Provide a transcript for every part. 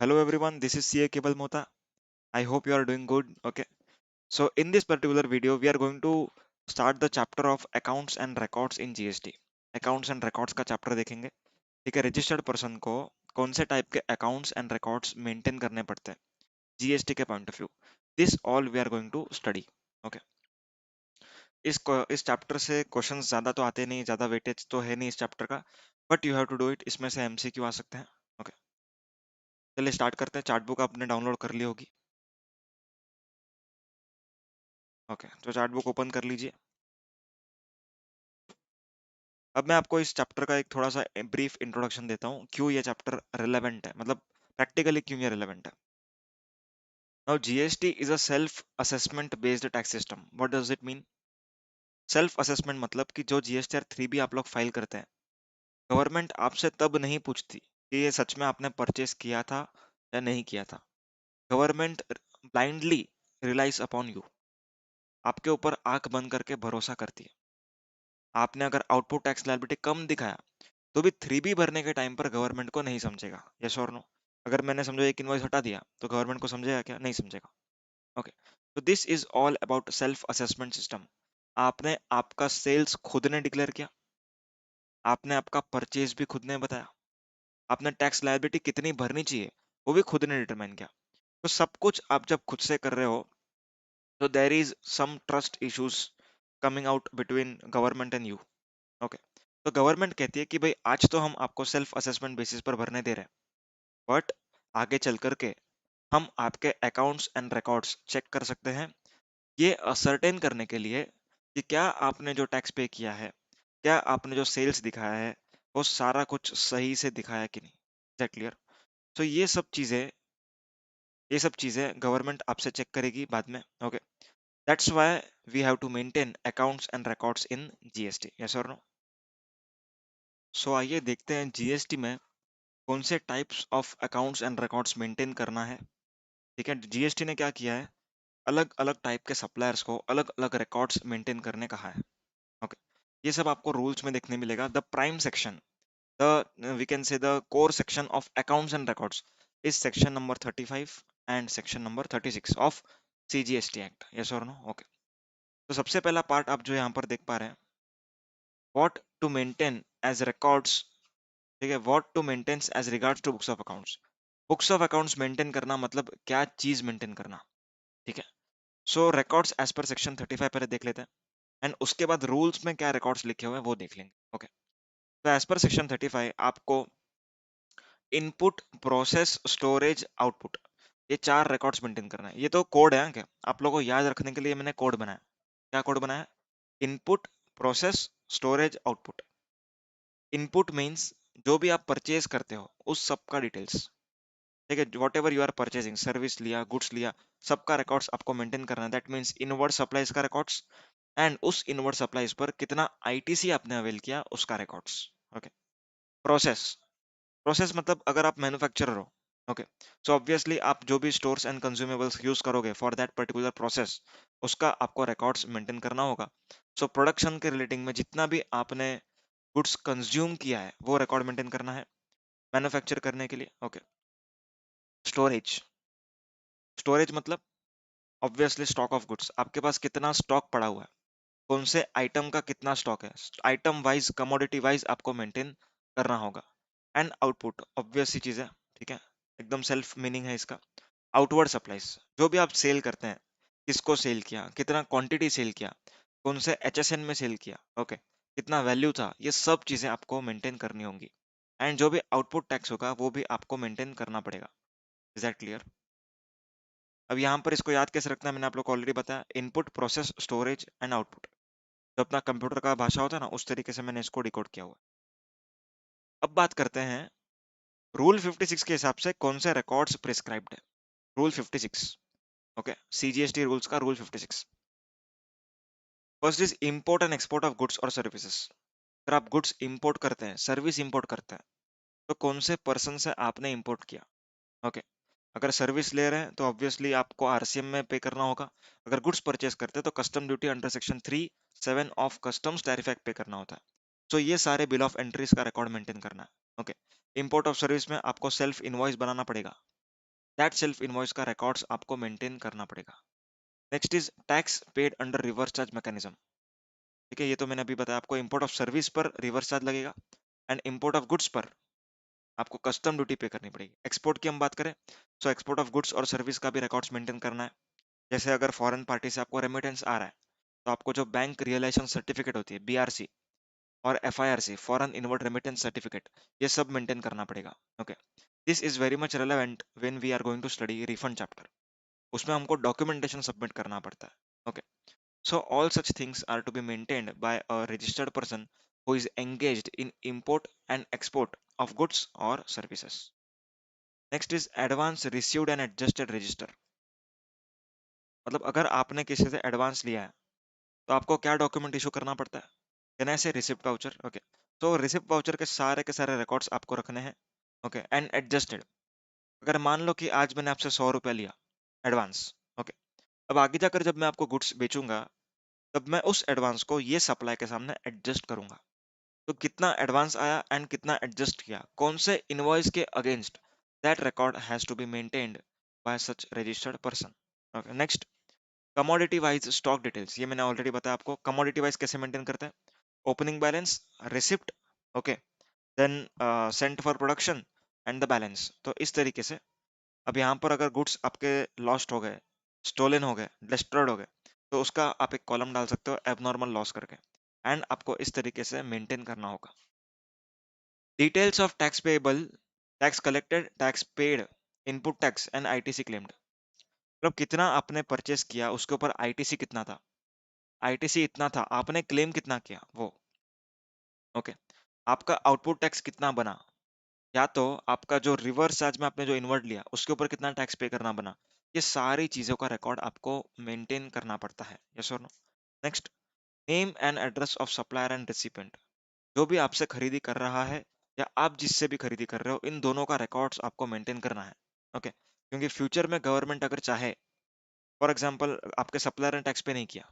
Hello everyone, this is CA Kebal Mota. I hope you are doing good. Okay. So in this particular video, we are going to start the chapter of accounts and records in GST. Accounts and records का chapter देखेंगे. ठीक है, registered person को कौन से type के accounts and records maintain करने पड़ते हैं GST के point of view. This all we are going to study. Okay. इस चैप्टर से क्वेश्चंस ज्यादा तो आते नहीं, ज्यादा वेटेज तो है नहीं इस चैप्टर का, but you have to do it. इसमें से MCQ आ सकते हैं. ओके, चलिए स्टार्ट करते हैं. चार्ट बुक आपने डाउनलोड कर ली होगी. ओके, तो चार्ट बुक ओपन कर लीजिए. अब मैं आपको इस चैप्टर का एक थोड़ा सा ब्रीफ इंट्रोडक्शन देता हूँ, क्यों ये चैप्टर रिलेवेंट है, मतलब प्रैक्टिकली क्यों ये रिलेवेंट है. Now GST is a self assessment based tax system. What does it mean? Self assessment मतलब कि जो जीएसटीआर 3 भी आप लोग फाइल करते हैं, गवर्नमेंट आपसे तब नहीं पूछती कि ये सच में आपने परचेस किया था या नहीं किया था. Government blindly relies upon you, आपके ऊपर आंख बंद करके भरोसा करती है. आपने अगर आउटपुट टैक्स लायबिलिटी कम दिखाया तो भी 3B भरने के टाइम पर गवर्नमेंट को नहीं समझेगा. यस और नो? अगर मैंने समझो एक इनवॉइस हटा दिया तो गवर्नमेंट को समझेगा क्या? नहीं समझेगा. ओके, तो this is all about self assessment system. आपने आपका सेल्स खुद ने डिक्लेयर किया, आपने आपका परचेज भी खुद ने बताया, आपने टैक्स लायबिलिटी कितनी भरनी चाहिए वो भी खुद ने डिटरमाइन किया. तो सब कुछ आप जब खुद से कर रहे हो तो there is some trust issues coming out between government and you. Okay, तो गवर्नमेंट कहती है कि भाई आज तो हम आपको सेल्फ असेसमेंट बेसिस पर भरने दे रहे हैं, बट आगे चल करके हम आपके अकाउंट्स एंड रिकॉर्ड्स चेक कर सकते हैं, ये असर्टेन करने के लिए कि क्या आपने जो टैक्स पे किया है, क्या आपने जो सेल्स दिखाया है, वो सारा कुछ सही से दिखाया कि नहीं. Is that clear? तो ये सब चीजें गवर्नमेंट आपसे चेक करेगी बाद में. Okay, that's why we have to maintain accounts and records in GST. Yes और नो? सो आइए देखते हैं जीएसटी में कौन से types of accounts and records maintain करना है. ठीक है, जीएसटी ने क्या किया है, अलग अलग टाइप के सप्लायर्स को अलग अलग रिकॉर्ड्स मेंटेन करने कहा है. ओके, ये सब आपको रूल्स में देखने मिलेगा. The prime section, the we can say the core section of accounts and records is section number 35 and section number 36 of CGST act. Yes और नो? ओके, तो सबसे पहला पार्ट आप जो यहाँ पर देख पा रहे हैं, what to maintain as records. ठीक है, what to maintain as regards to books of accounts. Books of accounts maintain करना मतलब क्या चीज मेंटेन करना. ठीक है, so records as per section 35 पहले देख लेते हैं, एंड उसके बाद रूल्स में क्या रिकॉर्ड्स लिखे हुए हैं वो देख लेंगे. ओके, तो एज पर सेक्शन 35 आपको इनपुट, प्रोसेस, स्टोरेज, आउटपुट, ये 4 रिकॉर्ड्स मेंटेन करना है. ये तो कोड है क्या, आप लोगों को याद रखने के लिए मैंने कोड बनाया. क्या कोड बनाया? Input, process, storage, output. Input means जो भी आप परचेज करते हो उस सब का डिटेल्स. ठीक है, whatever you are purchasing, service लिया, गुड्स लिया, सबका रिकॉर्ड्स आपको मेंटेन करना है. दैट मीन्स इनवर्ड सप्लाईज का रिकॉर्ड्स, एंड उस इनवर्ड सप्लाईज पर कितना आईटीसी आपने अवेल किया उसका रिकॉर्ड्स. Okay, process. प्रोसेस मतलब अगर आप मैन्युफैक्चरर हो, ओके, सो ऑब्वियसली आप जो भी स्टोर्स एंड कंज्यूमेबल्स यूज करोगे फॉर दैट पर्टिकुलर प्रोसेस, उसका आपको रिकॉर्ड्स मेंटेन करना होगा. सो प्रोडक्शन के रिलेटिंग में जितना भी आपने गुड्स कंज्यूम किया है वो रिकॉर्ड मेंटेन करना है मैन्युफैक्चर करने के लिए. Okay, storage. स्टोरेज मतलब ऑब्वियसली स्टॉक ऑफ गुड्स, आपके पास कितना स्टॉक पड़ा हुआ है, कौन से आइटम का कितना स्टॉक है, आइटम वाइज, कमोडिटी वाइज आपको मेंटेन करना होगा. एंड आउटपुट ऑब्वियस सी चीज है. ठीक है, एकदम सेल्फ मीनिंग है इसका. आउटवर्ड सप्लाईज, जो भी आप सेल करते हैं, किसको सेल किया, कितना क्वांटिटी सेल किया, कौन से एचएसएन में सेल किया, ओके, कितना वैल्यू था, ये सब चीजें आपको मेंटेन करनी होंगी. एंड जो भी आउटपुट टैक्स होगा वो भी आपको मेंटेन करना पड़ेगा. Is that clear? अब यहाँ पर इसको याद कैसे रखना है मैंने आप लोग को ऑलरेडी बताया. Input, process, storage and output. जो अपना कंप्यूटर का भाषा होता है ना, उस तरीके से मैंने इसको डिकोड किया हुआ है. अब बात करते हैं रूल 56 के हिसाब से कौन से रिकॉर्ड्स प्रिस्क्राइब्ड है. रूल 56, ओके, सीजीएसटी रूल्स का rule 56. First is import and export of goods और सर्विसेज. अगर आप गुड्स इंपोर्ट करते हैं, सर्विस इंपोर्ट करते हैं, तो कौन से पर्सन से आपने इंपोर्ट किया. ओके, अगर सर्विस ले रहे हैं तो ऑब्वियसली आपको आरसीएम में पे करना होगा. अगर गुड्स परचेस करते हैं तो custom duty under section 37 of customs tariff act पे करना होता है. तो ये सारे बिल ऑफ एंट्रीज का रिकॉर्ड मेंटेन करना है. ओके, इंपोर्ट ऑफ सर्विस में आपको सेल्फ इनवॉइस बनाना पड़ेगा. दैट सेल्फ इनवॉइस का रिकॉर्ड्स आपको मेंटेन करना पड़ेगा। Next is tax paid under reverse charge mechanism. ठीक है, ये तो मैंने अभी बताया आपको, इंपोर्ट ऑफ सर्विस पर रिवर्स चार्ज लगेगा एंड इंपोर्ट ऑफ गुड्स पर आपको कस्टम ड्यूटी पे करनी पड़ेगी। एक्सपोर्ट की हम बात करें, सो एक्सपोर्ट ऑफ गुड्स और सर्विस का भी रिकॉर्ड्स मेंटेन करना है। जैसे अगर फॉरेन पार्टी से आपको रेमिटेंस आ रहा है, तो आपको जो बैंक रियलाइजेशन सर्टिफिकेट होती है बीआरसी और FIRC foreign inward remittance certificate, ये सब मेंटेन करना पड़ेगा। Okay, this is very much relevant when we are going to study refund chapter. उसमें हमको डॉक्यूमेंटेशन सबमिट करना पड़ता है। ओके, so all such things are to be maintained by a registered person who is engaged in import and export of goods or services. Next is advance received and adjusted register। मतलब अगर आपने किसी से advance लिया है, तो आपको क्या डॉक्यूमेंट इशू करना पड़ता है? कैन आई से रिसिप्ट वाउचर। ओके, तो रिसिप्ट वाउचर के सारे रिकॉर्ड्स आपको रखने हैं। Okay, and adjusted. अगर मान लो कि आज मैंने आपसे 100 रुपया लिया एडवांस। ओके, अब आगे जाकर जब मैं आपको गुड्स बेचूंगा, तब मैं उस एडवांस को ये सप्लाई के सामने एडजस्ट करूंगा। तो कितना एडवांस आया एंड कितना एडजस्ट किया, कौन से इनवॉइस के against, that record has to be maintained by such registered person. Okay, next commodity wise stock details. ये मैंने ऑलरेडी बताया आपको, कमोडिटी वाइज कैसे मेंटेन करते हैं। Opening balance, receipt, okay, then sent for production and the balance. तो इस तरीके से अब यहाँ पर अगर गुड्स आपके लॉस्ट हो गए, स्टोलन हो गए, डिस्ट्रॉयड हो गए, तो उसका आप एक कॉलम डाल सकते हो एबनॉर्मल लॉस करके, एंड आपको इस तरीके से मेंटेन करना होगा। Details of tax payable, tax collected, tax paid, input tax and ITC claimed. मतलब कितना आपने परचेस किया, उसके ऊपर आईटीसी कितना था, आईटीसी इतना था, आपने क्लेम कितना किया वो। ओके, आपका आउटपुट टैक्स कितना बना, या तो आपका जो रिवर्स चार्ज में आपने जो इन्वर्ट लिया उसके ऊपर कितना टैक्स पे करना बना। ये सारी चीजों का रिकॉर्ड आपको मेंटेन करना पड़ता है। यस और no. Next, name and address of supplier and recipient. जो भी आपसे खरीदी कर रहा है या आप जिससे भी खरीदी कर रहे हो, इन दोनों का रिकॉर्ड्स आपको मेंटेन करना है। ओके, क्योंकि फ्यूचर में गवर्नमेंट अगर चाहे, फॉर एग्जांपल आपके सप्लायर ने टैक्स पे नहीं किया,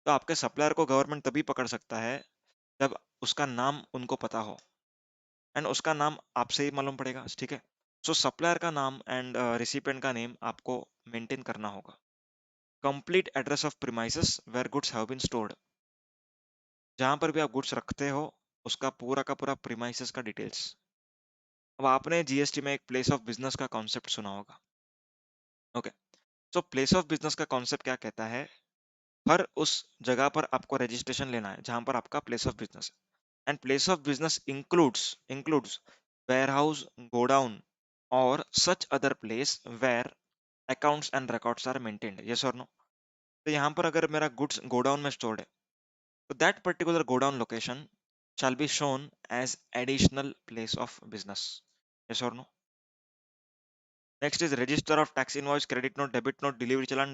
तो आपके सप्लायर को गवर्नमेंट तभी पकड़ सकता है जब उसका नाम उनको पता हो, एंड उसका नाम आपसे ही मालूम पड़ेगा। ठीक है, सो सप्लायर का नाम एंड रिसिपेंट का नेम आपको मेंटेन करना होगा। Complete address of premises where goods have been stored. जहां पर भी आप गुड्स रखते हो, उसका पूरा का पूरा प्रीमाइसेस का डिटेल्स। अब आपने जीएसटी में एक प्लेस ऑफ बिजनेस का कॉन्सेप्ट सुना होगा। Okay, so place of business का कॉन्सेप्ट क्या कहता है, हर उस जगह पर आपको रजिस्ट्रेशन लेना है जहां पर आपका प्लेस ऑफ बिजनेस है। And place of business includes warehouse, godown, or such other place where accounts and records are maintained। yes or no। तो यहाँ पर अगर मेरा गुड्स गोडाउन में स्टोर्ड है, तो that particular godown location shall be shown as additional place of business। yes or no। next is register of tax invoice, credit note, debit note, delivery challan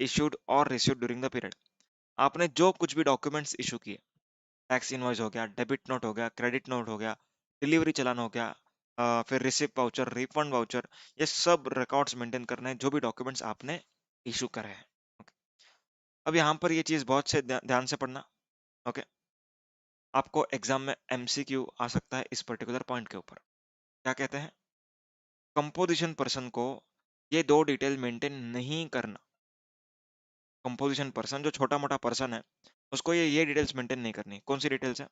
issued or received during the period। आपने जो कुछ भी documents issue किए, tax invoice हो गया, debit note हो गया, credit note हो गया, डिलीवरी चालान हो गया, फिर रिसिप्ट वाउचर, रिफंड वाउचर, ये सब रिकॉर्ड्स मेंटेन करने हैं जो भी डॉक्यूमेंट्स आपने इशू करे हैं। Okay। अब यहाँ पर ये चीज बहुत से ध्यान से पढ़ना। ओके, आपको एग्जाम में एमसीक्यू आ सकता है इस पर्टिकुलर पॉइंट के ऊपर। क्या कहते हैं, कंपोजिशन पर्सन को ये दो डिटेल मेंटेन नहीं करना। कंपोजिशन पर्सन जो छोटा मोटा पर्सन है, उसको ये डिटेल्स मेंटेन नहीं करनी। कौन सी डिटेल्स है,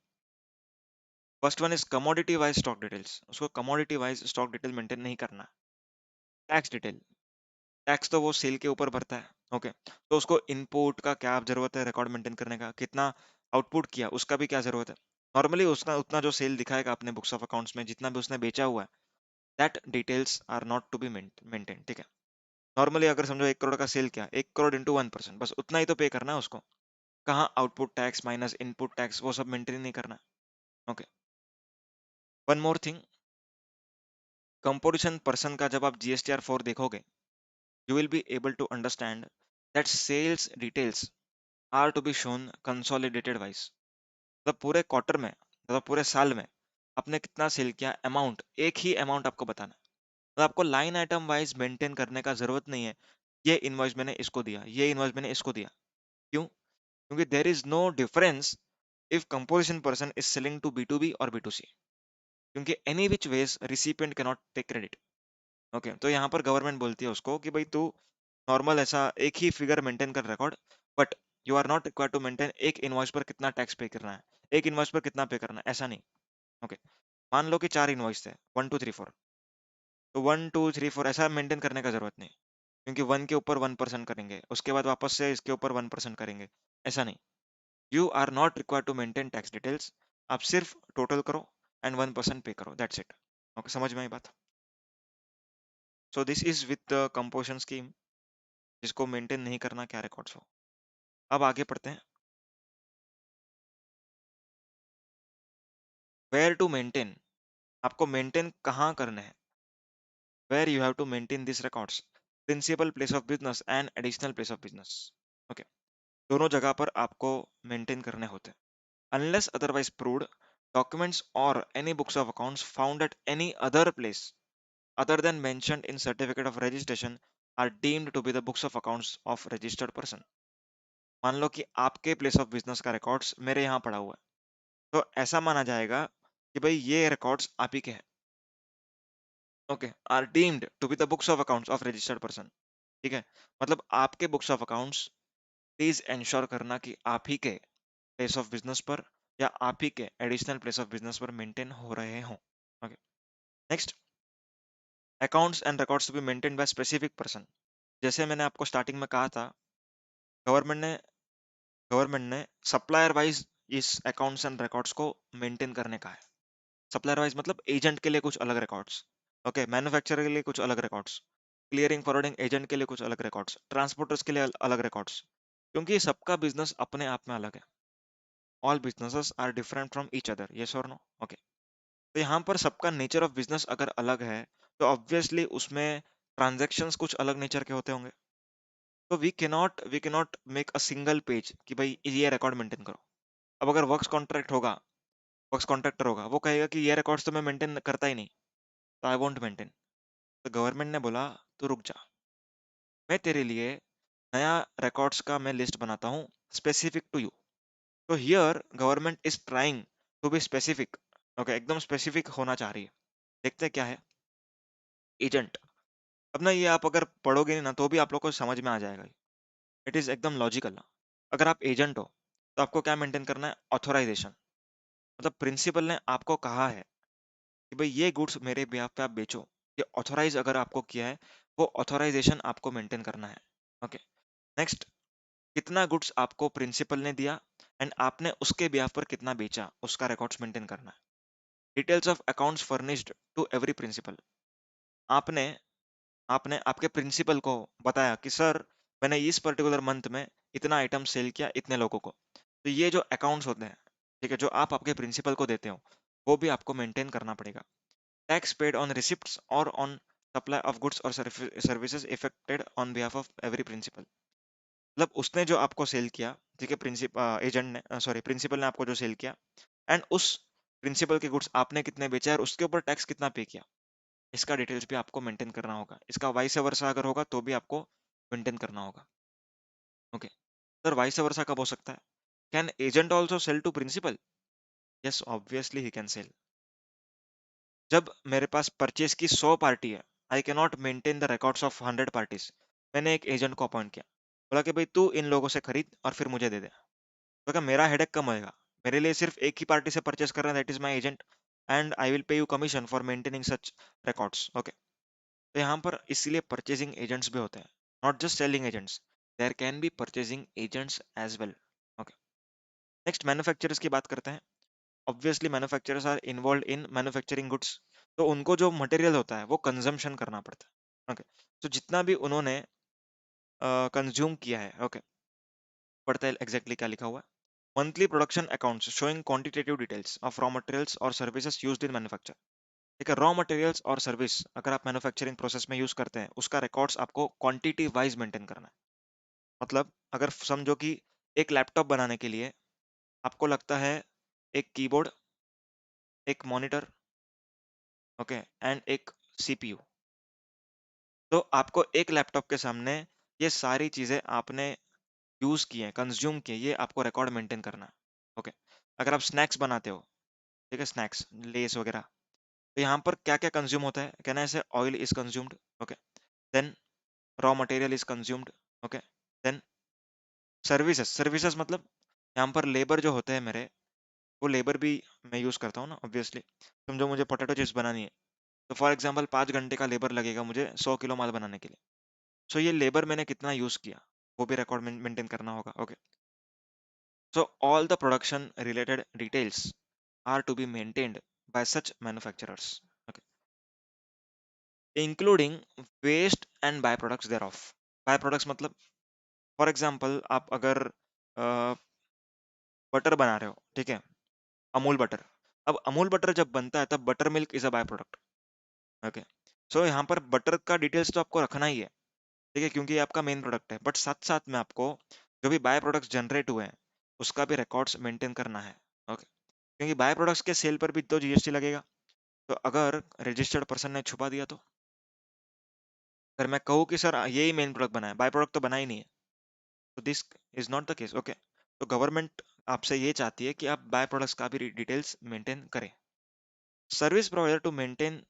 first one is commodity wise stock details. उसको commodity wise stock detail maintain नहीं करना। टैक्स डिटेल, टैक्स तो वो सेल के ऊपर भरता है। ओके, तो उसको इनपुट का क्या जरूरत है रिकॉर्ड मेंटेन करने का, कितना आउटपुट किया उसका भी क्या जरूरत है। नॉर्मली उसका उतना जो सेल दिखाएगा अपने बुक्स ऑफ अकाउंट्स में, जितना भी उसने बेचा हुआ है, that details are not to be maintain. ठीक है, नॉर्मली अगर समझो 1 करोड़ का सेल किया, 1 करोड़ इंटू 1%, बस उतना ही तो पे करना है उसको। कहाँ output tax minus input tax, वो सब मेंटेन नहीं करना। Okay, one more thing, composition person का जब आप GSTR 4 देखोगे, you will be able to understand that sales details are to be shown consolidated wise। मतलब पूरे क्वार्टर में, मतलब पूरे साल में आपने कितना सेल किया, अमाउंट एक ही अमाउंट आपको बताना है। मतलब आपको लाइन आइटम वाइज मेंटेन करने का जरूरत नहीं है, ये इनवॉइस मैंने इसको दिया, ये इनवॉइस मैंने इसको दिया। क्यों, क्योंकि there is no difference if composition person is selling to B2B और B2C, क्योंकि any which ways recipient can not take credit. Okay, तो यहाँ पर गवर्नमेंट बोलती है उसको कि भाई तू नॉर्मल ऐसा एक ही फिगर मेंटेन कर record, but you are not required to maintain एक इनवॉइस पर कितना टैक्स पे करना है, एक इनवॉइस पर कितना पे करना है, ऐसा नहीं। ओके, मान लो कि 4 इनवॉइस थे, 1 2 3 4, तो 1 2 3 4 ऐसा मेंटेन करने का जरूरत नहीं, क्योंकि 1 के ऊपर 1% करेंगे, उसके बाद वापस से इसके ऊपर 1% करेंगे, ऐसा नहीं। You are not required to maintain tax details, आप सिर्फ टोटल करो एंड 1% पे करो, दैट्स इट। ओके, समझ में आई बात? So this is with the composition scheme, जिसको मेंटेन नहीं करना क्या रिकॉर्ड्स हो। अब आगे पढ़ते हैं, वेयर टू मेंटेन, आपको मेंटेन कहाँ करना है, where you have to maintain this records, principal place of business and additional place of business. Okay, दोनों जगह पर आपको मेंटेन करने होते हैं, unless otherwise proved, documents or any books of accounts found at any other place other than mentioned in certificate of registration are deemed to be the books of accounts of registered person। मान लो कि आपके place of business का records मेरे यहाँ पड़ा हुआ है, तो ऐसा माना जाएगा कि भाई ये रिकॉर्ड्स आप ही के हैं। Okay, are deemed to be the books of accounts of registered person. ठीक है, मतलब आपके books of accounts please ensure करना कि आप ही के प्लेस ऑफ बिजनेस पर या आप ही के एडिशनल प्लेस ऑफ बिजनेस पर मेंटेन हो रहे हों। Okay, next, accounts and records to be maintained by specific person. जैसे मैंने आपको स्टार्टिंग में कहा था, गवर्नमेंट ने गवर्नमेंट ने सप्लायर वाइज इस अकाउंट्स एंड रिकॉर्ड्स को मेंटेन करने का है। सप्लायर वाइज मतलब एजेंट के लिए कुछ अलग रिकॉर्ड्स, ओके, मैन्युफैक्चरर के लिए कुछ अलग रिकॉर्ड्स, क्लियरिंग फॉरवर्डिंग एजेंट के लिए कुछ अलग रिकॉर्ड्स, ट्रांसपोर्टर्स के लिए अलग रिकॉर्ड्स, क्योंकि सबका बिजनेस अपने आप में अलग है। All businesses are different from each other, yes और नो? ओके, तो यहाँ पर सबका नेचर ऑफ बिजनेस अगर अलग है, तो ऑब्वियसली उसमें ट्रांजैक्शंस कुछ अलग नेचर के होते होंगे। तो we cannot make a single page कि भाई ये रिकॉर्ड मेंटेन करो। अब अगर वर्क्स कॉन्ट्रैक्टर होगा, वो कहेगा कि ये रिकॉर्ड्स तो मैं मेंटेन करता ही नहीं, तो आई वोंट मेंटेन। तो गवर्नमेंट ने बोला तू रुक जा, मैं तेरे लिए नया रिकॉर्ड्स का मैं लिस्ट बनाता हूँ स्पेसिफिक टू यू। तो here government is trying to be specific. Okay, एकदम स्पेसिफिक होना चाह रही है। देखते हैं क्या है। एजेंट, अब ना ये आप अगर पढ़ोगे नहीं ना तो भी आप लोग को समझ में आ जाएगा, इट इज एकदम लॉजिकल ना। अगर आप एजेंट हो तो आपको क्या मेंटेन करना है, ऑथोराइजेशन। मतलब प्रिंसिपल ने आपको कहा है कि भाई ये गुड्स मेरे बिहाफ पे आप बेचो, ये ऑथोराइज अगर आपको किया है, वो ऑथोराइजेशन आपको मेंटेन करना है। ओके, नेक्स्ट, कितना गुड्स आपको प्रिंसिपल ने दिया एंड आपने उसके बिहाफ पर कितना बेचा, उसका रिकॉर्ड्स मेंटेन करना है। Details of accounts furnished to every principal, आपने आपने आपके प्रिंसिपल को बताया कि सर मैंने इस पर्टिकुलर मंथ में इतना आइटम सेल किया इतने लोगों को। तो ये जो अकाउंट्स होते हैं, ठीक है, जो आप आपके प्रिंसिपल को देते हो, वो भी आपको मेंटेन करना पड़ेगा। टैक्स पेड ऑन रिसिप्ट्स और ऑन सप्लाई ऑफ गुड्स और services effected on behalf of every principal. मतलब उसने जो आपको सेल किया, ठीक है, एजेंट ने, सॉरी, प्रिंसिपल ने आपको जो सेल किया, एंड उस प्रिंसिपल के गुड्स आपने कितने बेचे और उसके ऊपर टैक्स कितना पे किया, इसका डिटेल्स भी आपको मेंटेन करना होगा। इसका वाइस वर्सा अगर होगा तो भी आपको मेंटेन करना होगा। ओके, सर वाइस वर्सा कब हो सकता है? Can agent also sell to principal? Yes, obviously he can sell. जब मेरे पास परचेज की 100 पार्टी है, I can not maintain the records of 100 parties. मैंने एक एजेंट को अपॉइंट किया, बोला कि भाई तू इन लोगों से खरीद और फिर मुझे दे दे, तो क्या मेरा हेडेक कम होएगा। मेरे लिए सिर्फ एक ही पार्टी से परचेस करना, that is my agent, and I will pay you commission for maintaining such records. Okay, तो यहाँ पर इसलिए परचेजिंग एजेंट्स भी होते हैं, not just selling agents, there can be purchasing agents as well. Okay, next, manufacturers की बात करते हैं। Obviously manufacturers are involve in manufacturing goods, तो उनको जो मटेरियल होता है वो कंजम्पशन करना पड़ता है। ओके, तो जितना भी उन्होंने कंज्यूम किया है, ओके, पढ़ते हैं एग्जैक्टली क्या लिखा हुआ है। Monthly production accounts showing quantitative details of raw materials और सर्विसेज यूज्ड इन मैन्युफैक्चर। ठीक है, रॉ मटेरियल्स और सर्विस अगर आप मैन्युफैक्चरिंग प्रोसेस में यूज करते हैं, उसका रिकॉर्ड्स आपको क्वांटिटी वाइज मेंटेन करना है। मतलब अगर समझो कि एक लैपटॉप बनाने के लिए आपको लगता है एक कीबोर्ड, एक मॉनिटर, ओके, एंड एक सीपीयू, तो आपको एक लैपटॉप के सामने ये सारी चीजें आपने यूज की हैं, कंज्यूम की हैं, ये आपको रिकॉर्ड मेंटेन करना है। ओके, अगर आप स्नैक्स बनाते हो, ठीक है, स्नैक्स, लेस वगैरह, तो यहाँ पर क्या क्या कंज्यूम होता है, कहना है oil is consumed, okay, then raw material is consumed, okay, then services, services मतलब यहाँ पर लेबर जो होते हैं मेरे, वो लेबर भी मैं यूज करता हूँ ना ऑब्वियसली। समझो मुझे पोटैटो चिप्स बनानी है, तो फॉर एग्जांपल 5 घंटे का लेबर लगेगा मुझे 100 किलो माल बनाने के लिए। सो ये लेबर मैंने कितना यूज किया, वो भी रिकॉर्ड मेंटेन करना होगा। Okay, so all the production related details are to be maintained by such manufacturers, okay, including waste and by products thereof. By products मतलब फॉर एग्जांपल आप अगर बटर बना रहे हो, ठीक है, अमूल बटर। अब अमूल बटर जब बनता है तब butter milk is a by product. Okay, so यहाँ पर बटर का डिटेल्स तो आपको रखना ही है, ठीक है, क्योंकि ये आपका मेन प्रोडक्ट है, बट साथ साथ में आपको जो भी बाय प्रोडक्ट्स जनरेट हुए हैं उसका भी रिकॉर्ड्स मेंटेन करना है। ओके, क्योंकि बाय प्रोडक्ट्स के सेल पर भी तो जीएसटी लगेगा। तो अगर रजिस्टर्ड पर्सन ने छुपा दिया तो, अगर मैं कहूँ कि सर यही मेन प्रोडक्ट बना है, बाय प्रोडक्ट तो बना ही नहीं है, तो this is not the case. Okay, तो गवर्नमेंट आपसे ये चाहती है कि आप बाय प्रोडक्ट्स का भी डिटेल्स मेंटेन करें। Service provider to maintain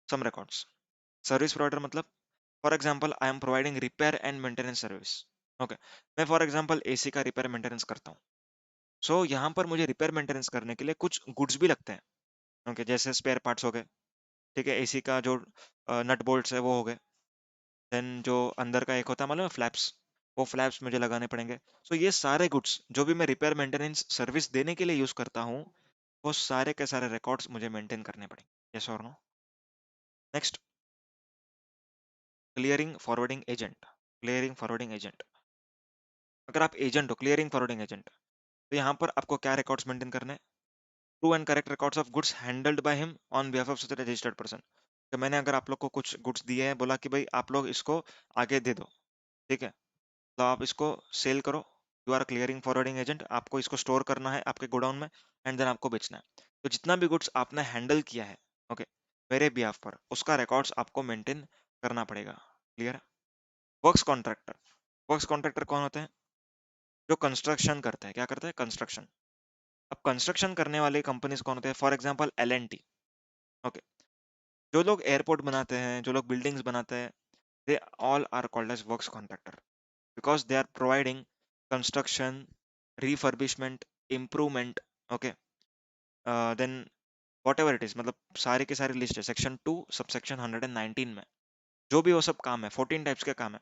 some records. Service provider मतलब for example I am providing repair and maintenance service. Okay, मैं फॉर एग्जांपल एसी का रिपेयर मेंटेनेंस करता हूँ। सो यहाँ पर मुझे रिपेयर मेंटेनेंस करने के लिए कुछ गुड्स भी लगते हैं। ओके, जैसे स्पेयर पार्ट्स हो गए, ठीक है, एसी का जो नट बोल्ट्स है वो हो गए, देन जो अंदर का एक होता है मालूम है फ्लैप्स, वो फ्लैप्स मुझे लगाने पड़ेंगे। सो ये सारे गुड्स जो भी मैं रिपेयर मेंटेनेंस सर्विस देने के लिए यूज करता हूँ, वो सारे के सारे रिकॉर्ड्स मुझे मेंटेन करने पड़ेंगे। यस और no? Next, clearing forwarding agent. Clearing forwarding agent, अगर आप एजेंट हो, क्लियरिंग फॉरवर्डिंग एजेंट, तो यहाँ पर आपको क्या रिकॉर्ड्स मेंटेन करने हैं? True and correct records of goods handled by him on behalf of such registered person. तो मैंने अगर आप लोग को कुछ गुड्स दिए हैं, बोला कि भाई आप लोग इसको आगे दे दो, ठीक है, तो आप इसको सेल करो, you are clearing forwarding agent, आपको इसको स्टोर करना है आपके गोडाउन में, एंड देन आपको बेचना है। तो जितना भी गुड्स आपने हैंडल किया है, ओके, मेरे बिहाफ पर, उसका रिकॉर्ड्स आपको मेंटेन करना पड़ेगा। क्लियर है? वर्क्स कॉन्ट्रैक्टर, वर्क्स कॉन्ट्रैक्टर कौन होते हैं? जो कंस्ट्रक्शन करते हैं। क्या करते हैं? कंस्ट्रक्शन। अब कंस्ट्रक्शन करने वाले कंपनीज कौन होते हैं? For example L&T। ओके, जो लोग एयरपोर्ट बनाते हैं, जो लोग बिल्डिंग्स बनाते हैं, they all are called as works contractor, because they are providing construction, refurbishment, improvement. Okay, then whatever it is, मतलब सारी की सारी लिस्ट है सेक्शन 2 सब सेक्शन 119 में, जो भी वो सब काम है, 14 टाइप्स के काम है।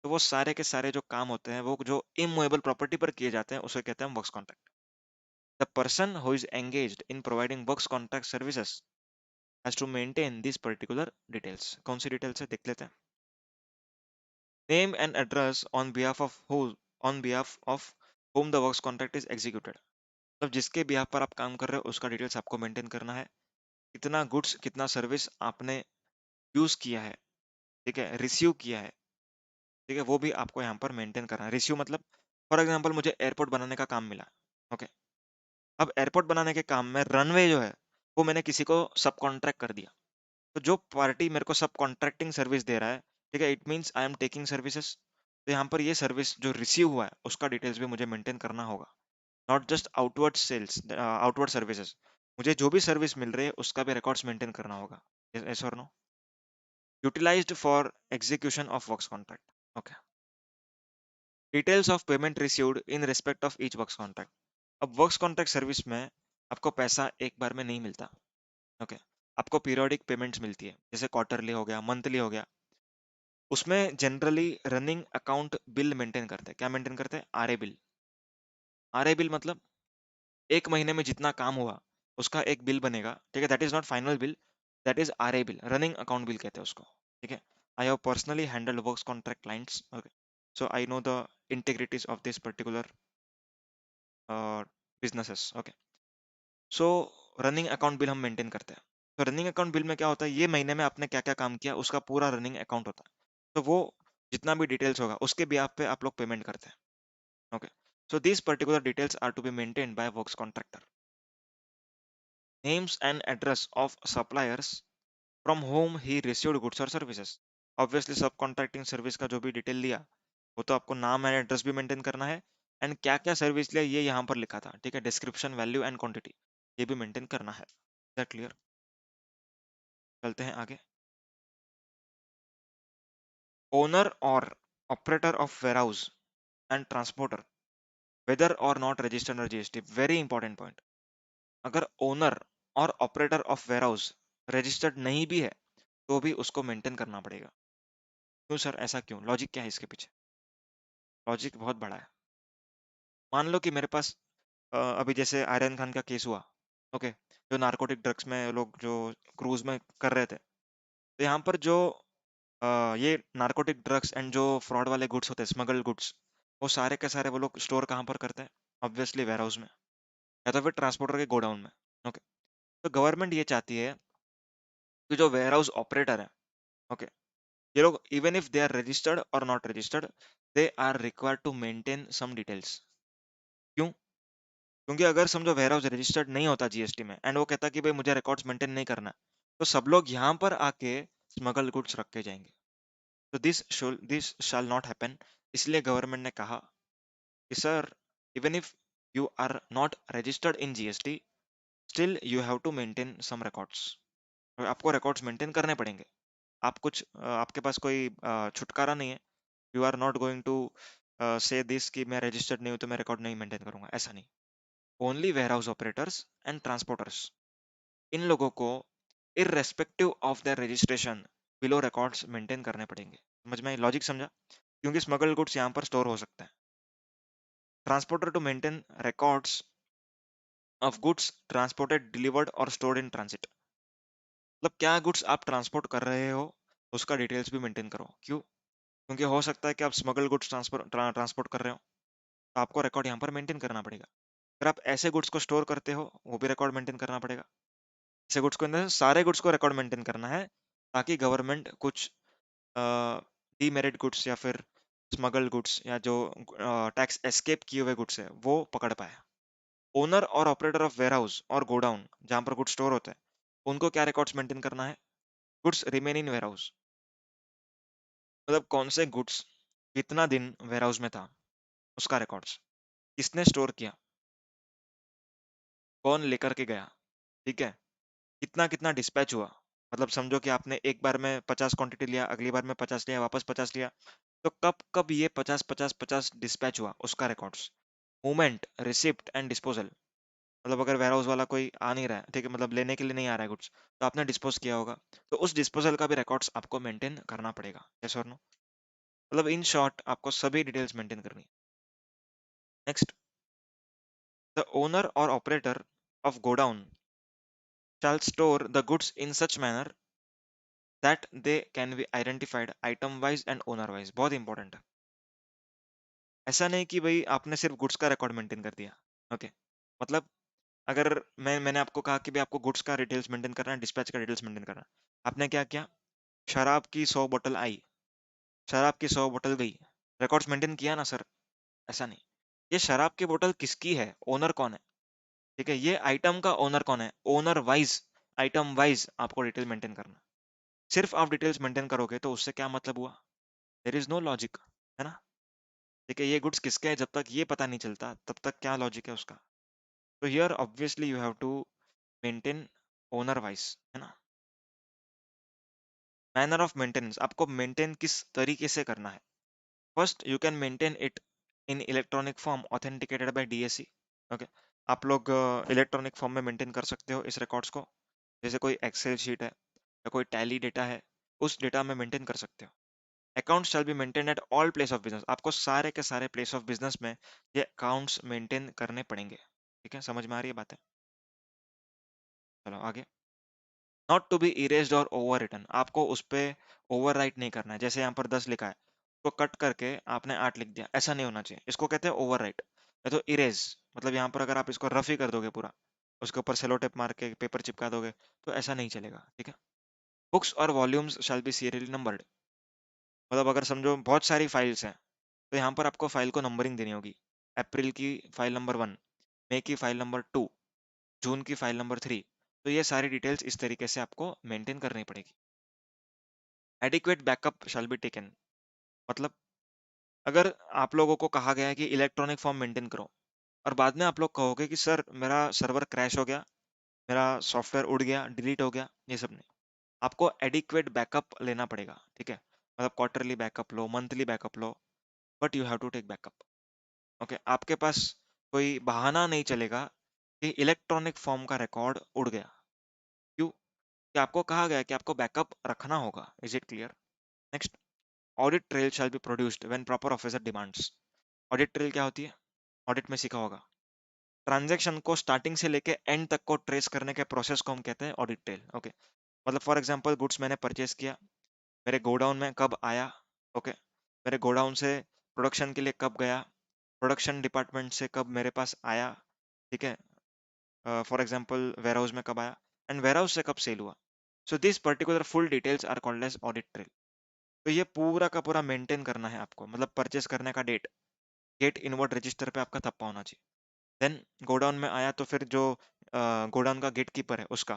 तो वो सारे के सारे जो काम होते हैं, वो जो इमूवेबल प्रॉपर्टी पर किए जाते हैं, उसे कहते हैं works contract. The person who is engaged in providing works contract services has to maintain these particular details। कौन सी डिटेल्स है देख लेते हैं। Name and address on behalf of who, on behalf of whom the works contract is executed। मतलब जिसके behalf पर आप काम कर रहे हो उसका डिटेल्स आपको मेंटेन करना है। कितना गुड्स, कितना सर्विस आपने यूज किया है, ठीक है, रिसीव किया है, ठीक है, वो भी आपको यहाँ पर मेंटेन करना है। रिसीव मतलब फॉर एग्जांपल मुझे एयरपोर्ट बनाने का काम मिला, ओके, अब एयरपोर्ट बनाने के काम में रनवे जो है वो मैंने किसी को सब कॉन्ट्रैक्ट कर दिया। तो जो पार्टी मेरे को सब कॉन्ट्रैक्टिंग सर्विस दे रहा है, ठीक है, it means I am taking services. तो यहाँ पर ये सर्विस जो रिसीव हुआ है उसका डिटेल्स भी मुझे मेंटेन करना होगा, not just outward sales, outward services. मुझे जो भी सर्विस मिल रही है उसका भी रिकॉर्ड्स मेंटेन करना होगा। यस और no? Utilized for execution of works contract. Okay, details of payment received in respect of each works contract. अब वर्क्स कॉन्ट्रैक्ट सर्विस में आपको पैसा एक बार में नहीं मिलता। ओके, आपको पीरियोडिक पेमेंट्स मिलती है, जैसे क्वार्टरली हो गया, मंथली हो गया। उसमें generally running account bill maintain करते हैं। क्या मेंटेन करते हैं? RA bill. आरए बिल मतलब एक महीने में जितना काम हुआ उसका एक बिल बनेगा, ठीक है, that is not final bill, that is RA bill, running account bill कहते हैं उसको, ठीक है। I have personally handled works contract clients, okay, so I know the integrities of this particular businesses. Okay, so running account bill हम maintain करते हैं। तो running account bill में क्या होता है, ये महीने में आपने क्या क्या काम किया उसका पूरा रनिंग अकाउंट होता है। तो वो जितना भी डिटेल्स होगा उसके बिहाफ पे आप लोग पेमेंट करते हैं। Okay, so these particular details are to be maintained by a works contractor। Names and address of suppliers from whom he received goods or services। Obviously सब कॉन्ट्रैक्टिंग सर्विस का जो भी डिटेल लिया वो तो आपको नाम एंड एड्रेस भी मेंटेन करना है, एंड क्या क्या सर्विस लिया ये यहाँ पर लिखा था, ठीक है, डिस्क्रिप्शन, वैल्यू एंड क्वांटिटी, ये भी मेंटेन करना है। That clear? चलते हैं आगे। ओनर और operator of warehouse and transporter whether or not registered under GST, very important point. अगर ओनर और ऑपरेटर ऑफ वेयरहाउस रजिस्टर्ड नहीं भी है तो भी उसको मेंटेन करना पड़ेगा। क्यों सर, ऐसा क्यों? लॉजिक क्या है इसके पीछे? लॉजिक बहुत बड़ा है। मान लो कि मेरे पास अभी जैसे आर्यन खान का केस हुआ, ओके, जो नारकोटिक ड्रग्स में लोग जो क्रूज में कर रहे थे, तो यहाँ पर जो ये नारकोटिक ड्रग्स एंड जो फ्रॉड वाले गुड्स होते हैं, स्मगल्ड गुड्स, वो सारे के सारे वो लोग स्टोर कहाँ पर करते हैं? ऑब्वियसली वेयर हाउस में, या तो फिर ट्रांसपोर्टर के गोडाउन में। ओके, तो गवर्नमेंट ये चाहती है कि जो वेयर हाउस ऑपरेटर है, ओके, ये लोग even if they are registered or not registered, they are required to maintain some details. क्यों? क्योंकि अगर समझो वेयर हाउस रजिस्टर्ड नहीं होता जीएसटी में एंड वो कहता कि भाई मुझे रिकॉर्ड्स मेंटेन नहीं करना, तो सब लोग यहाँ पर आके स्मगल गुड्स रख के जाएंगे। तो दिस शैल नॉट हैपन। इसलिए गवर्नमेंट ने कहा कि sir, even if you are not registered in GST, still you have to maintain some records. आपको रिकॉर्ड्स मेंटेन करने पड़ेंगे। आप कुछ आपके पास कोई छुटकारा नहीं है। You are not going to say this कि मैं रजिस्टर्ड नहीं हूं तो मैं रिकॉर्ड नहीं मेंटेन करूंगा, ऐसा नहीं। Only warehouse operators and transporters, इन लोगों को irrespective of their registration below records maintain करने पड़ेंगे। समझ में लॉजिक समझा? क्योंकि स्मगल गुड्स यहाँ पर स्टोर हो सकता है। Transporter to maintain records of goods transported, delivered और स्टोर्ड इन ट्रांसिट। मतलब क्या गुड्स आप ट्रांसपोर्ट कर रहे हो उसका डिटेल्स भी मेंटेन करो। क्यों? क्योंकि हो सकता है कि आप स्मगल गुड्स ट्रांसपोर्ट कर रहे हो, तो आपको रिकॉर्ड यहाँ पर मेंटेन करना पड़ेगा। अगर आप ऐसे गुड्स को स्टोर करते हो, वो भी रिकॉर्ड मेंटेन करना पड़ेगा। ऐसे गुड्स को, सारे गुड्स को रिकॉर्ड मेंटेन करना है, ताकि गवर्नमेंट कुछ डीमेरिट गुड्स या फिर स्मगल गुड्स या जो टैक्स एस्केप किए हुए गुड्स है वो पकड़ पाए। ओनर और ऑपरेटर ऑफ वेयरहाउस और गोडाउन जहां पर गुड्स स्टोर होते हैं, उनको क्या रिकॉर्ड्स मेंटेन करना है? गुड्स रिमेन इन वेयरहाउस, मतलब कौन से गुड्स कितना दिन वेयरहाउस में था, उसका रिकॉर्ड्स, किसने स्टोर किया, कौन लेकर के गया, ठीक है, कितना कितना डिस्पैच हुआ। मतलब समझो कि आपने एक बार में 50 क्वांटिटी लिया, अगली बार में 50 लिया, वापस 50 लिया, तो कब कब ये 50 50 50 डिस्पैच हुआ, उसका records. Movement, receipt and disposal, मतलब अगर वेयर हाउस वाला कोई आ नहीं रहा है, ठीक है, मतलब लेने के लिए नहीं आ रहा है गुड्स, तो आपने डिस्पोज किया होगा, तो उस डिस्पोजल का भी रिकॉर्ड्स आपको मेंटेन करना पड़ेगा। यस और नो? मतलब इन शॉर्ट आपको सभी डिटेल्स मेंटेन करनी है। नेक्स्ट, द ओनर और operator of godown shall store the goods in such manner that they can be identified item wise and owner wise। बहुत इंपॉर्टेंट है। ऐसा नहीं कि भाई आपने सिर्फ गुड्स का रिकॉर्ड मेंटेन कर दिया, ओके, मतलब अगर मैंने आपको कहा कि भाई आपको गुड्स का डिटेल्स मेंटेन करना है, डिस्पैच का डिटेल्स मेंटेन करना है, आपने क्या किया? शराब की 100 बोतल आई, शराब की 100 बोतल गई, रिकॉर्ड्स मेंटेन किया ना सर? ऐसा नहीं। ये शराब की बोतल किसकी है, ओनर कौन है, ठीक है, ये आइटम का ओनर कौन है, ओनर वाइज, आइटम वाइज आपको डिटेल मेंटेन करना। सिर्फ आप डिटेल्स मेंटेन करोगे तो उससे क्या मतलब हुआ? देयर इज नो लॉजिक, है ना? ठीक है, ये गुड्स किसके हैं, जब तक ये पता नहीं चलता तब तक क्या लॉजिक है उसका? तो here obviously you have to maintain owner wise, है ना? मैनर ऑफ मेंटेनेंस, आपको मेंटेन किस तरीके से करना है? First, you can maintain it in electronic form authenticated by DSC. Okay, आप लोग इलेक्ट्रॉनिक फॉर्म में मेंटेन कर सकते हो इस रिकॉर्ड्स को, जैसे कोई एक्सेल शीट है या कोई टैली डेटा है, उस डेटा में मेंटेन कर सकते हो। Accounts shall be maintain at all place of business, आपको सारे के सारे प्लेस ऑफ बिजनेस में ये अकाउंट्स मेंटेन करने पड़ेंगे। ठीक है, समझ में आ रही है बातें? चलो आगे। नॉट टू बी इरेज्ड और ओवर रिटन, आपको उस पे ओवर राइट नहीं करना है। जैसे यहाँ पर 10 लिखा है, तो कट करके आपने 8 लिख दिया, ऐसा नहीं होना चाहिए, इसको कहते हैं ओवर राइट। या तो इरेज, मतलब यहाँ पर अगर आप इसको रफ ही कर दोगे पूरा, उसके ऊपर सेलो टेप मार के पेपर चिपका दोगे, तो ऐसा नहीं चलेगा। ठीक है। बुक्स और volumes shall be serially numbered, मतलब अगर समझो बहुत सारी फाइल्स हैं, तो यहाँ पर आपको फाइल को नंबरिंग देनी होगी। अप्रैल की फाइल नंबर 1, मई की फाइल नंबर 2, जून की फाइल नंबर 3, तो ये सारी डिटेल्स इस तरीके से आपको मेंटेन करनी पड़ेगी। Adequate backup shall be taken, मतलब अगर आप लोगों को कहा गया है कि इलेक्ट्रॉनिक फॉर्म मेंटेन करो, और बाद में आप लोग कहोगे कि सर मेरा सर्वर क्रैश हो गया, मेरा सॉफ्टवेयर उड़ गया, डिलीट हो गया, ये सब नहीं, आपको एडिक्वेट बैकअप लेना पड़ेगा। ठीक है, मतलब क्वार्टरली बैकअप लो, मंथली बैकअप लो, but you have to take backup. Okay, आपके पास कोई बहाना नहीं चलेगा कि इलेक्ट्रॉनिक फॉर्म का रिकॉर्ड उड़ गया। क्यों? कि आपको कहा गया है कि आपको बैकअप रखना होगा। Is it clear? Next, audit trail shall be produced when proper officer demands. Audit trail क्या होती है? ऑडिट में सीखा होगा, ट्रांजैक्शन को स्टार्टिंग से लेके एंड तक को ट्रेस करने के प्रोसेस को हम कहते हैं ऑडिट ट्रेल। ओके, मतलब फॉर एग्जांपल गुड्स मैंने परचेस किया, मेरे गोडाउन में कब आया, ओके, मेरे गोडाउन से प्रोडक्शन के लिए कब गया, प्रोडक्शन डिपार्टमेंट से कब मेरे पास आया, ठीक है, फॉर एग्जांपल वेयर हाउस में कब आया, एंड वेयर हाउस से कब सेल हुआ। So this particular full details are called as audit trail. तो ये पूरा का पूरा मेंटेन करना है आपको, मतलब परचेस करने का डेट, गेट इनवर्ड रजिस्टर पे आपका थप्पा होना चाहिए। देन गोडाउन में आया तो फिर जो गोडाउन का गेट कीपर है उसका,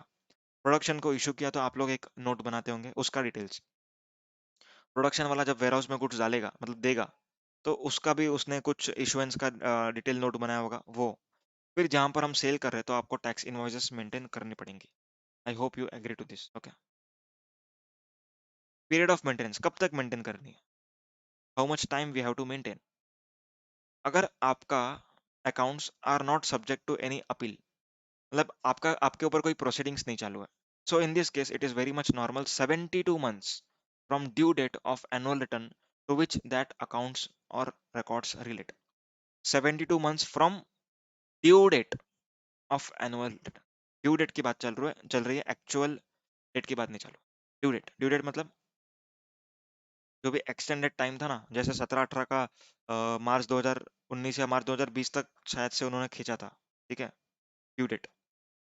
प्रोडक्शन को इशू किया तो आप लोग एक नोट बनाते होंगे उसका डिटेल्स, प्रोडक्शन वाला जब वेयरहाउस में गुड्स डालेगा मतलब देगा, तो उसका भी उसने कुछ इशुएंस का डिटेल नोट बनाया होगा वो। फिर जहां पर हम सेल कर रहे हैं तो आपको टैक्स इनवॉइसेस मेंटेन करनी पड़ेंगी। I hope you agree to this. Okay, period of maintenance कब तक मेंटेन करनी है, how much time we have to maintain. अगर आपका accounts are not subject to any appeal, मतलब आपका आपके ऊपर कोई प्रोसीडिंग्स नहीं चालू है, so in this case it is very much normal 72 months from due date of annual return to which that accounts और records relate. 72 months from due date of annual return. Due date की बात चल रही है, actual date की बात नहीं चालू। ड्यू डेट मतलब जो भी एक्सटेंडेड टाइम था ना, जैसे 17-18 का मार्च 2019 या मार्च 2020 तक शायद से उन्होंने खींचा था, ठीक है, ड्यू डेट।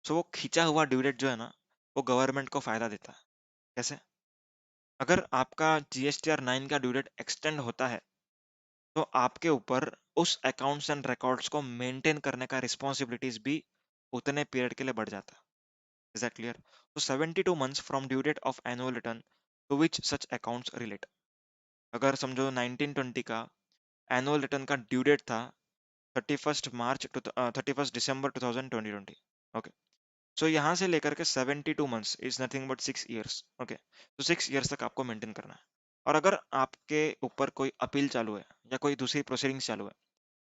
सो वो खींचा हुआ ड्यू डेट जो है ना, वो गवर्नमेंट को फायदा देता है। कैसे? अगर आपका GSTR 9 का ड्यू डेट एक्सटेंड होता है तो आपके ऊपर उस अकाउंट्स एंड रिकॉर्ड्स को मेंटेन करने का रिस्पॉन्सिबिलिटीज भी उतने पीरियड के लिए बढ़ जाता है। Is that clear? तो 72 months from due date of annual return to which such accounts relate. अगर समझो 1920 का एनुअल रिटर्न का ड्यू डेट था 31 दिसंबर 2020। ओके, सो यहाँ से लेकर के 72 months is nothing but 6 years। Okay, तो 6 years तक आपको मेंटेन करना है। और अगर आपके ऊपर कोई अपील चालू है या कोई दूसरी प्रोसीडिंग्स चालू है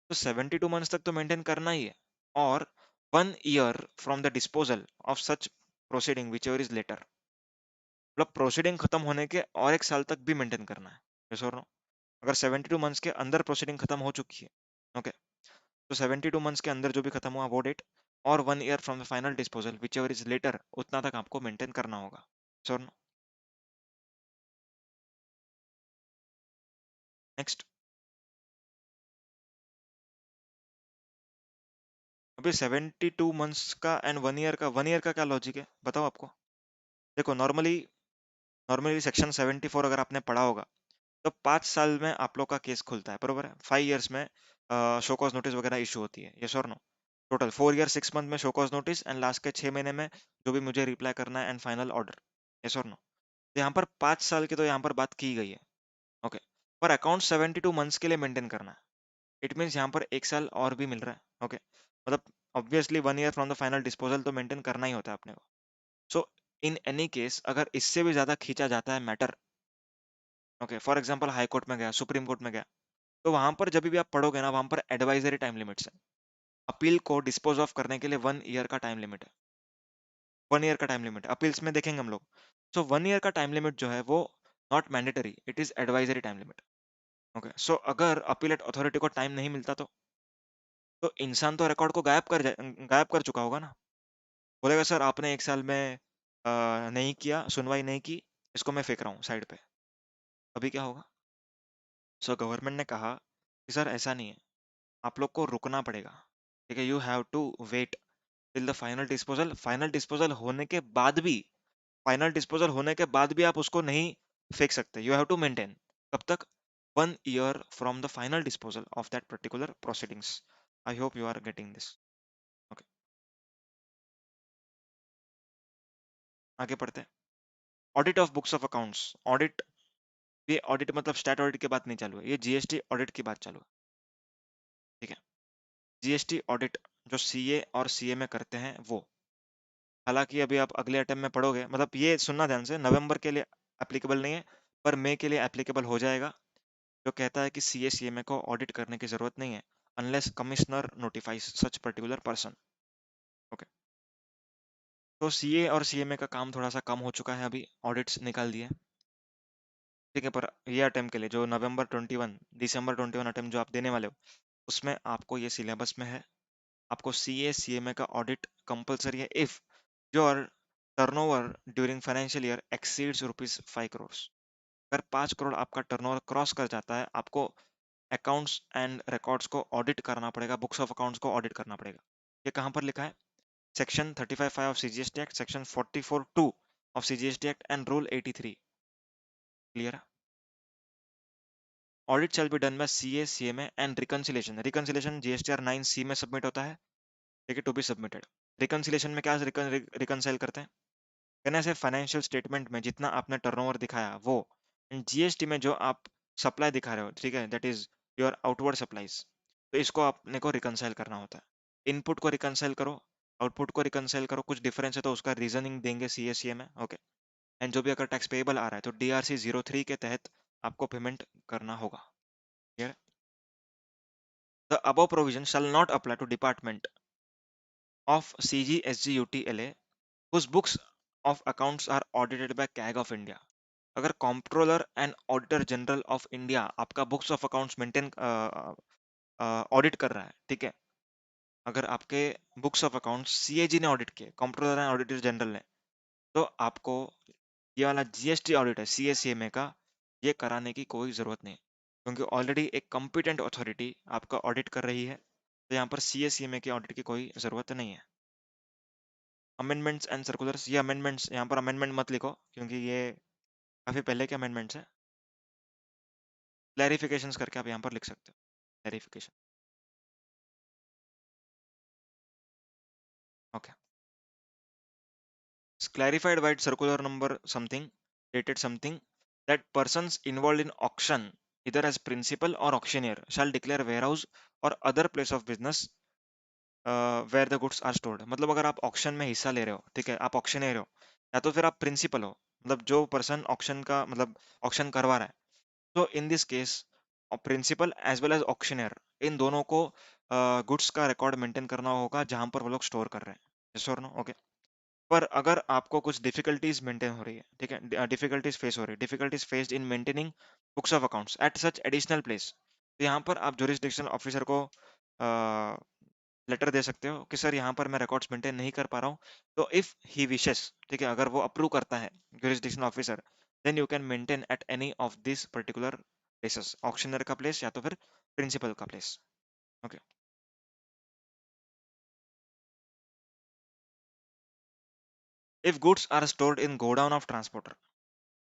तो 72 months तक तो मेंटेन करना ही है। और 1 year from the disposal of such proceeding whichever is later, मतलब प्रोसीडिंग खत्म होने के और 1 साल तक भी मेंटेन करना है। यस और नो? अगर 72 months के अंदर प्रोसीडिंग खत्म हो चुकी है, ओके, तो 72 months के अंदर जो भी खत्म हुआ वो डेट, और 1 year from the final disposal whichever is later, उतना तक आपको मेंटेन करना होगा। सो नेक्स्ट, अभी 72 months का एंड 1 year का क्या लॉजिक है बताओ आपको। देखो, नॉर्मली नॉर्मली सेक्शन 74 अगर आपने पढ़ा होगा तो 5 साल में आप लोग का केस खुलता है, बरोबर है। 5 years में शो कॉज नोटिस वगैरह इशू होती है, यस और नो? टोटल 4 year 6 month में show cause notice and last के 6 महीने में जो भी मुझे रिप्लाई करना है एंड फाइनल ऑर्डर, यस और नो? तो यहाँ पर 5 साल की तो यहाँ पर बात की गई है। ओके, पर अकाउंट 72 months के लिए मेंटेन करना है। इट मीन्स यहाँ पर 1 साल और भी मिल रहा है। ओके, मतलब obviously 1 year from the final disposal तो मेंटेन करना ही होता है अपने को। सो इन एनी केस अगर इससे भी ज्यादा खींचा जाता है matter, okay, for example high court में गया, सुप्रीम कोर्ट में गया, तो वहां पर जब भी आप पढ़ोगे ना, वहां पर एडवाइजरी टाइम लिमिट्स है। अपील को डिस्पोज ऑफ करने के लिए 1 year का टाइम लिमिट है। 1 year का टाइम लिमिट अपील्स में देखेंगे हम लोग। सो 1 year का टाइम लिमिट जो है वो not mandatory, it is advisory time limit. Okay, so अगर अपीलेट अथॉरिटी को टाइम नहीं मिलता तो इंसान तो रिकॉर्ड को गायब कर चुका होगा ना। बोलेगा सर आपने 1 साल में नहीं किया, सुनवाई नहीं की, इसको मैं फेंक रहा हूँ साइड पे। अभी क्या होगा? सो गवर्नमेंट ने कहा कि सर ऐसा नहीं है, आप लोग को रुकना पड़ेगा, ठीक है, you have to wait till the final disposal. Final disposal होने के बाद भी आप उसको नहीं फेंक सकते, यू हैव टू मेंटेन। कब तक? 1 year from the final disposal of that particular proceedings. I hope you are getting this. Okay, आगे पढ़ते हैं। Audit of books of accounts. Audit, ये ऑडिट मतलब स्टैट ऑडिट की बात नहीं चालू है, ये जीएसटी ऑडिट की बात चालू है, ठीक है। जीएसटी ऑडिट जो सीए और सीए में करते हैं वो, हालांकि अभी आप अगले अटेम्प्ट में पढ़ोगे, मतलब ये सुनना ध्यान से, नवंबर के लिए एप्लीकेबल नहीं है, पर मई के लिए एप्लीकेबल हो जाएगा, जो कहता है कि CA-CMA को ऑडिट करने की जरूरत नहीं है unless commissioner notifies such particular person. Okay, तो CA और CMA का काम थोड़ा सा कम हो चुका है, अभी ऑडिट्स निकाल दिए, ठीक है। पर ये अटेम्प्ट के लिए जो नवंबर 21 दिसंबर 21 अटेम्प्ट जो आप देने वाले हो, उसमें आपको ये सिलेबस में है, आपको CA-CMA का ऑडिट कंपलसरी है if your turnover during financial year exceeds ₹5 crore. अगर 5 करोड़ आपका टर्नओवर क्रॉस कर जाता है, आपको अकाउंट्स एंड रिकॉर्ड्स को ऑडिट करना पड़ेगा, बुक्स ऑफ अकाउंट्स को ऑडिट करना पड़ेगा। ये कहाँ पर लिखा है? Section 35(5) of CGST act, section 44(2) of CGST act and rule 83। Clear? Audit shall be done by CA-CMA and reconciliation. Reconciliation GSTR 9C में सबमिट होता है, ठीक है, टू बी सबमिटेड। रिकंसिलेशन में क्या रिकंसाइल करते हैं? कहने से फाइनेंशियल स्टेटमेंट में जितना आपने टर्नओवर दिखाया वो, एंड GST में जो आप सप्लाई दिखा रहे हो, ठीक है, that is your outward supplies, तो इसको आपने को रिकंसाइल करना होता है। इनपुट को रिकंसाइल करो, आउटपुट को रिकंसाइल करो, कुछ डिफरेंस है तो उसका रीजनिंग देंगे CA-CA में, ओके। एंड जो भी अगर टैक्स पेबल आ रहा है तो DRC 03 के तहत आपको पेमेंट करना होगा। Clear? The above provision shall not apply to department of CGSGUTLA whose books of accounts are audited by CAG of India। अगर controller and auditor general of India आपका books of accounts maintain audit कर रहा है, ठीक है, अगर आपके books of accounts CAG ने ऑडिट किए, कंट्रोलर एंड ऑडिटर जनरल ने, तो आपको ये वाला GST ऑडिट है CA-CMA का, ये कराने की कोई जरूरत नहीं, क्योंकि ऑलरेडी एक कॉम्पिटेंट अथॉरिटी आपका ऑडिट कर रही है, तो यहाँ पर CA-CMA की ऑडिट की कोई जरूरत नहीं है। अमेंडमेंट्स एंड सर्कुलर्स, ये अमेंडमेंट्स, यहाँ पर अमेंडमेंट मत लिखो क्योंकि ये काफी पहले के अमेंडमेंट्स है। क्लैरिफिकेशंस करके आप यहाँ पर लिख सकते हो, clarification. Okay, clarified by circular number something dated something that persons involved in auction either as principal or auctioneer shall declare warehouse or other place of business where the goods are stored. मतलब अगर आप auction में हिस्सा ले रहे हो, ठीक है, आप ऑक्शनर हो या तो फिर आप प्रिंसिपल हो, मतलब जो पर्सन ऑक्शन का मतलब ऑक्शन करवा रहा है, तो in this case principal as well as auctioneer, इन दोनों को गुड्स का रिकॉर्ड मेंटेन करना होगा जहां पर वो लोग स्टोर कर रहे हैं। यस और नो? ओके। पर अगर आपको कुछ डिफिकल्टीज मेंटेन हो रही है, ठीक है, डिफिकल्टीज फेस हो रही है, difficulties faced in maintaining books of accounts at such additional place, तो यहाँ पर आप जुरिस्डिक्शन ऑफिसर को लेटर दे सकते हो कि सर यहाँ पर मैं रिकॉर्ड्स मेंटेन नहीं कर पा रहा हूँ, तो इफ ही विशेस, ठीक है, अगर वो अप्रूव करता है jurisdiction officer, then you can maintain at any of this particular places, auctioneer का प्लेस या तो फिर प्रिंसिपल का place. Okay, if goods are stored in godown of transporter,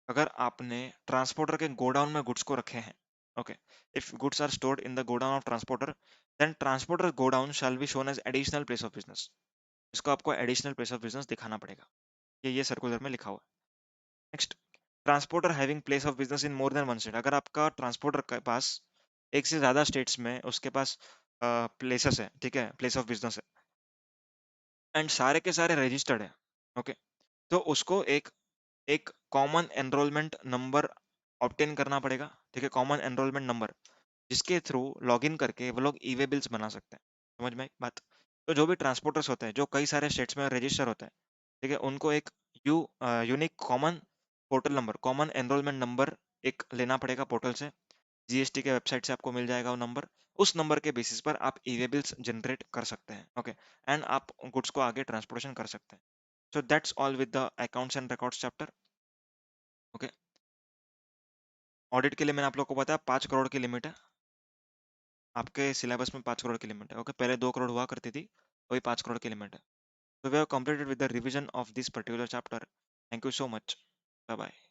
अगर आपने ट्रांसपोर्टर के गोडाउन में गुड्स को रखे हैं, okay, if goods are stored in the godown of transporter, then transporter godown shall be shown as additional place of business. इसको आपको additional place of business दिखाना पड़ेगा, ये सर्कुलर में लिखा हुआ है। Next, transporter having place of business in more than one state, अगर आपका ट्रांसपोर्टर के पास एक से ज्यादा स्टेट्स में उसके पास प्लेसेस है, ठीक है, प्लेस ऑफ बिजनेस है, एंड सारे के सारे रजिस्टर्ड है, ओके, तो उसको एक एक कॉमन एनरोलमेंट नंबर ऑब्टेन करना पड़ेगा, ठीक है, कॉमन एनरोलमेंट नंबर, जिसके थ्रू लॉगिन करके वो लोग ई वे बिल्स बना सकते हैं। समझ में आई बात? तो जो भी ट्रांसपोर्टर्स होते हैं जो कई सारे स्टेट्स में रजिस्टर होते हैं, ठीक है, उनको एक unique common portal number, common enrolment number एक लेना पड़ेगा पोर्टल से, GST के वेबसाइट से आपको मिल जाएगा वो नंबर, उस नंबर के बेसिस पर आप ई वे बिल्स जनरेट कर सकते हैं, ओके, एंड आप गुड्स को आगे ट्रांसपोर्टेशन कर सकते हैं। So that's all with the accounts and records chapter. Okay, audit के लिए मैंने आप लोग को बताया 5 करोड़ की लिमिट है, आपके सिलेबस में 5 करोड़ की लिमिट है, ओके, पहले 2 करोड़ हुआ करती थी, अभी 5 करोड़ की लिमिट है। So we have completed with the revision of this particular chapter. Thank you so much. Bye bye.